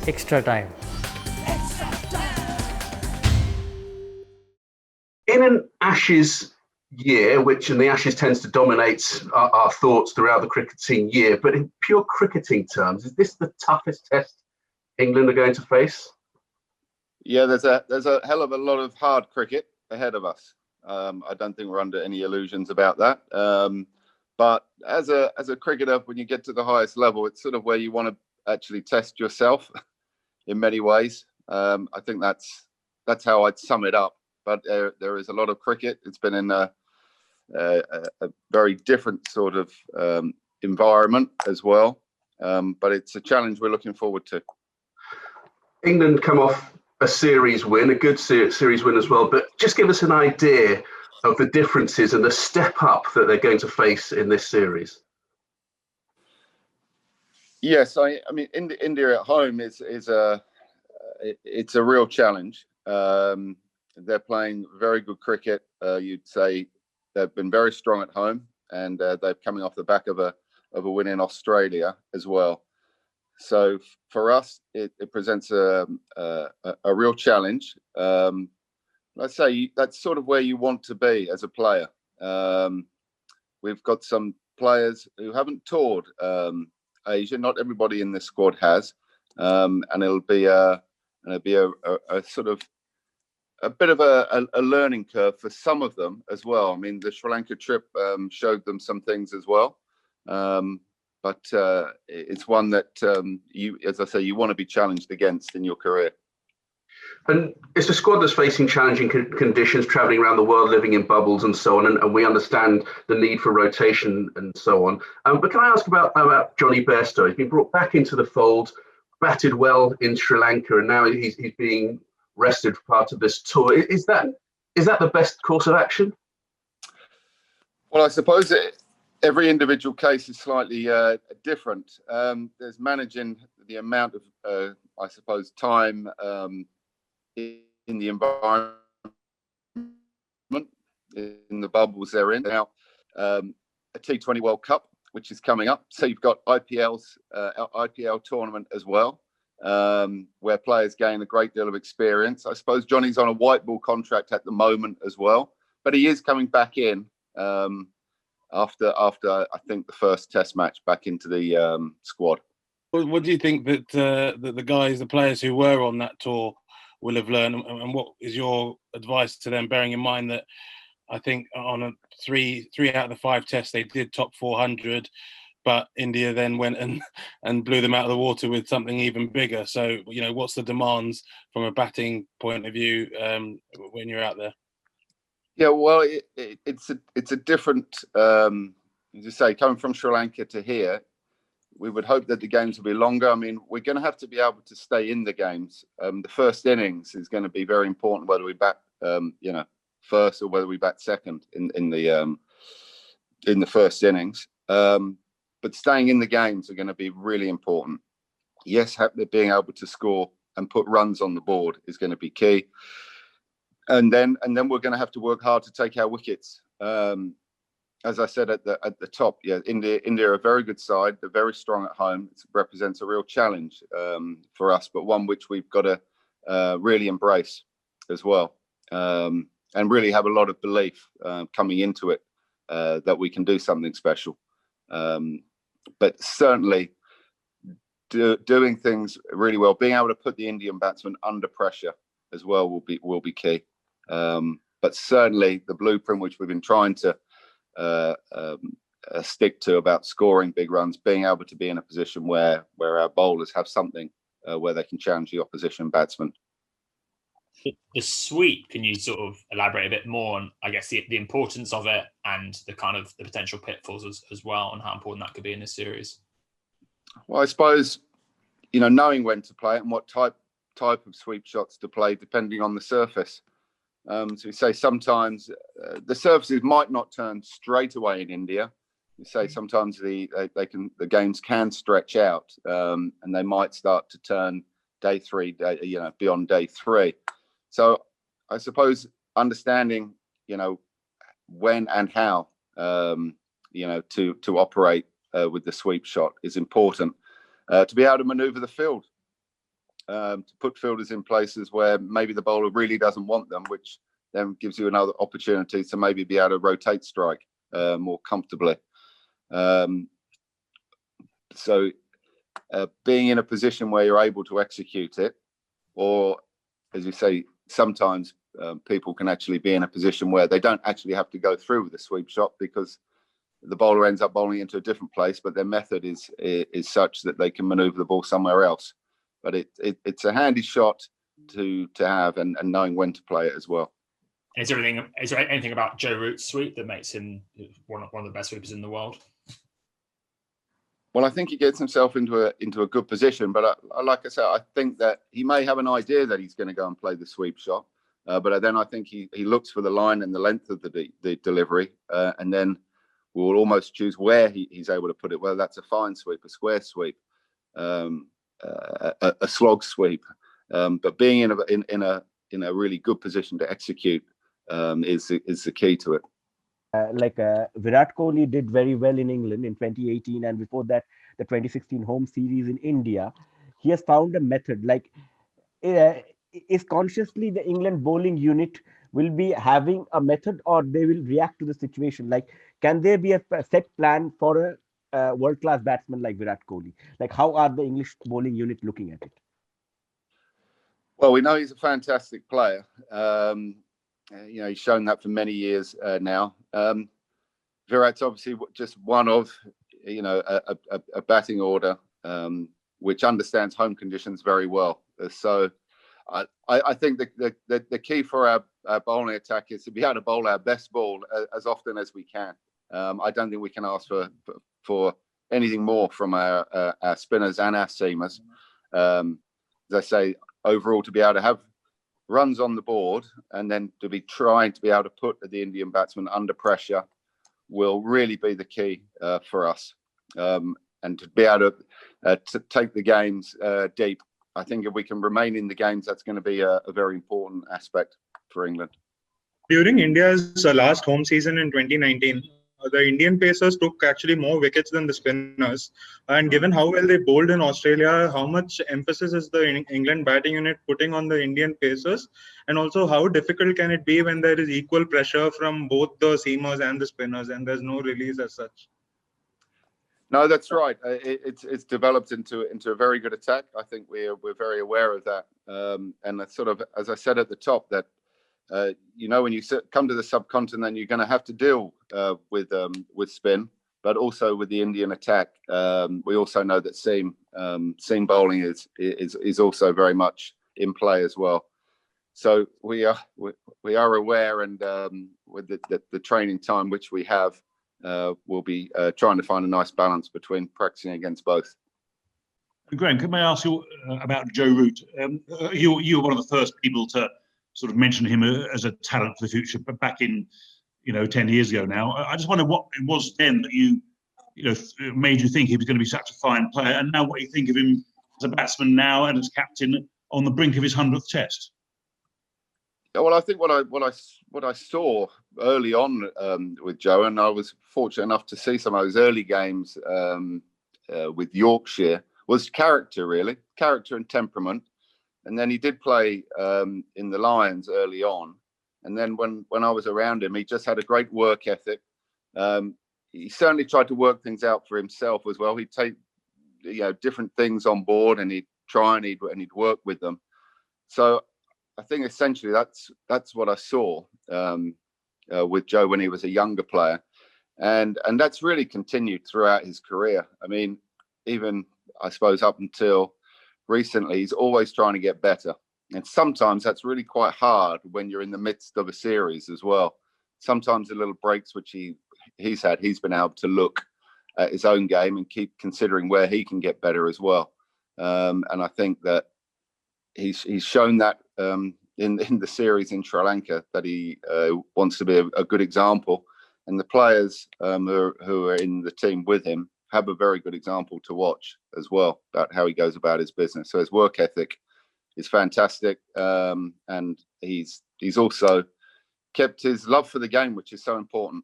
extra time. In an Ashes year, which in the Ashes tends to dominate our thoughts throughout the cricketing year, but in pure cricketing terms, is this the toughest test England are going to face? Yeah, there's a hell of a lot of hard cricket ahead of us. I don't think we're under any illusions about that. But as a cricketer, when you get to the highest level, it's sort of where you want to actually test yourself in many ways. I think that's how I'd sum it up. But there is a lot of cricket. It's been in a very different sort of environment as well. But it's a challenge we're looking forward to. England come off a series win, a good series win as well. But just give us an idea of the differences and the step up that they're going to face in this series. Yes, I mean, India at home is a real challenge. They're playing very good cricket. You'd say they've been very strong at home, and they're coming off the back of a win in Australia as well. So for us, it presents a real challenge. Let's say that's sort of where you want to be as a player. We've got some players who haven't toured Asia. Not everybody in this squad has, and it'll be a sort of a bit of a learning curve for some of them as well. I mean, the Sri Lanka trip showed them some things as well. But it's one that as I say, you want to be challenged against in your career. And it's a squad that's facing challenging conditions, travelling around the world, living in bubbles and so on. And we understand the need for rotation and so on. But can I ask about Johnny Bairstow? He's been brought back into the fold, batted well in Sri Lanka, and now he's being rested for part of this tour. Is that the best course of action? Well, I suppose every individual case is slightly different. There's managing the amount of, I suppose, time in the environment, in the bubbles they're in. Now, a T20 World Cup, which is coming up. So you've got IPL tournament as well, where players gain a great deal of experience. I suppose Johnny's on a white ball contract at the moment as well, but he is coming back in after I think the first Test match back into the squad. What do you think that the players who were on that tour will have learned, and what is your advice to them, bearing in mind that I think on a three out of the 5 tests they did top 400, but India then went and blew them out of the water with something even bigger. So, what's the demands from a batting point of view when you're out there? Yeah, well, it's a different, as you say, coming from Sri Lanka to here. We would hope that the games will be longer. I mean, we're going to have to be able to stay in the games. The first innings is going to be very important, whether we bat, first or whether we bat second in the first innings. But staying in the games are going to be really important. Yes, being able to score and put runs on the board is going to be key. And then we're going to have to work hard to take our wickets. As I said at the top, yeah, India are a very good side. They're very strong at home. It represents a real challenge for us, but one which we've got to really embrace as well, and really have a lot of belief coming into it that we can do something special. But certainly doing things really well, being able to put the Indian batsmen under pressure as well will be key. But certainly the blueprint which we've been trying to stick to about scoring big runs, being able to be in a position where our bowlers have something where they can challenge the opposition batsman. The sweep, can you sort of elaborate a bit more on, I guess, the importance of it and the kind of the potential pitfalls as well, and how important that could be in this series? Well, I suppose, knowing when to play it and what type of sweep shots to play depending on the surface. So we say sometimes the surfaces might not turn straight away in India. We say sometimes the games can stretch out, and they might start to turn day 3, beyond day 3. So I suppose understanding, when and how, to operate with the sweep shot is important to be able to manoeuvre the field. to put fielders in places where maybe the bowler really doesn't want them, which then gives you another opportunity to maybe be able to rotate strike more comfortably. So being in a position where you're able to execute it, or as you say, sometimes people can actually be in a position where they don't actually have to go through with the sweep shot because the bowler ends up bowling into a different place, but their method is such that they can maneuver the ball somewhere else. But it's a handy shot to have, and knowing when to play it as well. Is there anything about Joe Root's sweep that makes him one of the best sweepers in the world? Well, I think he gets himself into a good position, but like I said, I think that he may have an idea that he's going to go and play the sweep shot, but then I think he looks for the line and the length of the delivery, and then we'll almost choose where he's able to put it, whether that's a fine sweep, a square sweep, a slog sweep, but being in a really good position to execute is the key to it. Virat Kohli did very well in England in 2018, and before that, the 2016 home series in India. He has found a method. Is consciously the England bowling unit will be having a method, or they will react to the situation? Can there be a set plan for a world-class batsman like Virat Kohli? How are the English bowling unit looking at it? Well, we know he's a fantastic player. He's shown that for many years now. Virat's obviously just one of, a batting order which understands home conditions very well. So I think the key for our bowling attack is to be able to bowl our best ball as often as we can. I don't think we can ask for anything more from our spinners and our seamers. As I say, overall, to be able to have runs on the board and then to be trying to be able to put the Indian batsman under pressure will really be the key for us. And to be able to take the games deep, I think if we can remain in the games, that's going to be a very important aspect for England. During India's last home season in 2019, the Indian pacers took actually more wickets than the spinners. And given how well they bowled in Australia, how much emphasis is the England batting unit putting on the Indian pacers? And also, how difficult can it be when there is equal pressure from both the seamers and the spinners and there's no release as such? No, that's right. It's developed into a very good attack. I think we're very aware of that. And that's sort of, as I said at the top, that when you come to the subcontinent, you're going to have to deal with spin, but also with the Indian attack. We also know that seam bowling is also very much in play as well. So we are aware, and with the training time which we have, we'll be trying to find a nice balance between practicing against both. Graham, can I ask you about Joe Root? You were one of the first people to sort of mention him as a talent for the future, but back in 10 years ago now. I just wonder what it was then that made you think he was going to be such a fine player, and now what you think of him as a batsman now and as captain on the brink of his 100th Test. Yeah, well, I think what I saw early on with Joe, and I was fortunate enough to see some of those early games with Yorkshire, was character and temperament. And then he did play in the Lions early on. And then when I was around him, he just had a great work ethic. He certainly tried to work things out for himself as well. He'd take different things on board, and he'd try and he'd work with them. So I think essentially that's what I saw with Joe when he was a younger player. And that's really continued throughout his career. I mean, even I suppose up until recently, he's always trying to get better. And sometimes that's really quite hard when you're in the midst of a series as well. Sometimes the little breaks which he's been able to look at his own game and keep considering where he can get better as well. And I think that he's shown that in the series in Sri Lanka, that he wants to be a good example. And the players who are in the team with him have a very good example to watch as well about how he goes about his business. So his work ethic is fantastic, and he's also kept his love for the game, which is so important.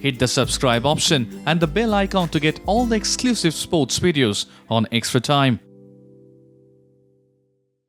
Hit the subscribe option and the bell icon to get all the exclusive sports videos on Extra Time.